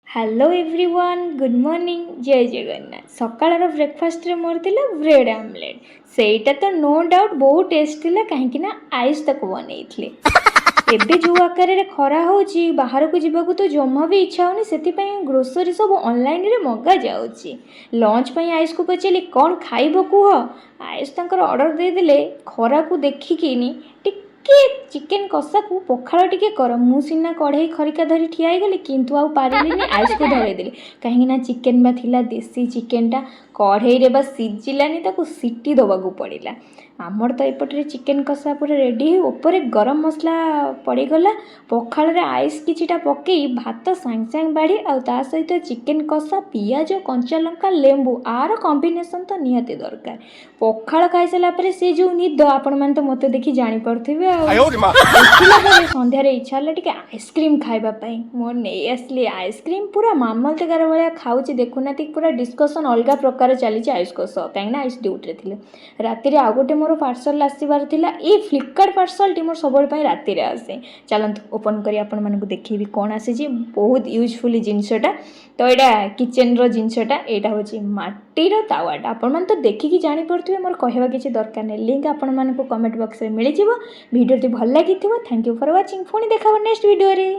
Hello everyone good morning जय Jagannath सकाळर breakfast रे मोर थिला ब्रेड आमलेट सेटा तो नो डाउट बहुत टेस्ट थिला कहीं ना आइस तक बनैथिले एबे जो आकार रे खरा होची बाहर को जीवाकू तो जमा भी इच्छा होनी सेतिपई ग्रोसरी सब ऑनलाइन रे मगा जाउची लंच पई आइस को पचेली कौन खाइबो कुह आइस तांकर ऑर्डर दे देले खरा को देखिकिनी टिके चिकेन कषा को पखाड़ टिके कर मु सिना कढ़ई खरिका धरी ठिया गली किंतु आउ पारिलिनी आइस को धरई देली कहीं ना चिकेन बा थिला देसी चिकेन टा कढ़ई रे बा सिझिलानी ताकू सीटी दबाकू पड़िला आमर तो एपटे चिकेन कषा पूरा रेडी हो ऊपर गरम मसला पड़गला पखाड़ रे आइस किछिटा पकई भात सांग सांग बाड़ी आ ता सहित चिकेन कषा पियाज कंचा लंका लेंबू आर कॉम्बिनेशन तो निहाती दरकार पखाड़ खाई सारा पर से जो निद आपण मैंने तो मत देखी जानी पड़े सन्धार इच्छा है टे आइसक्रीम खावाई मोर नहीं आसली आइसक्रीम पूरा मामल तकार भाया खाऊँ देखुना पूरा डिस्कसन अलग प्रकार चली आइस कष कहीं आइस ड्यूटी थे राति आउ गोटे मोर पार्सल आसबार ये फ्लिपकार्ट पार्सल टी मोर सब राति आसे चलते ओपन कर आपण मानक देखी कौन आसी बहुत यूजफुल जिनसटा तो यहाँ किचेन रिनसटा यहाँ हूँ माटीर तावाटा आपण मैंने तो देखिकी जापे मोर कहवा किसी दरकार नहीं लिंक आपण मानक कमेंट बॉक्स में मिल भिडियो भल लगी थैंक यू फॉर वाचिंग पुणी देखा नेक्स्ट वीडियो रे।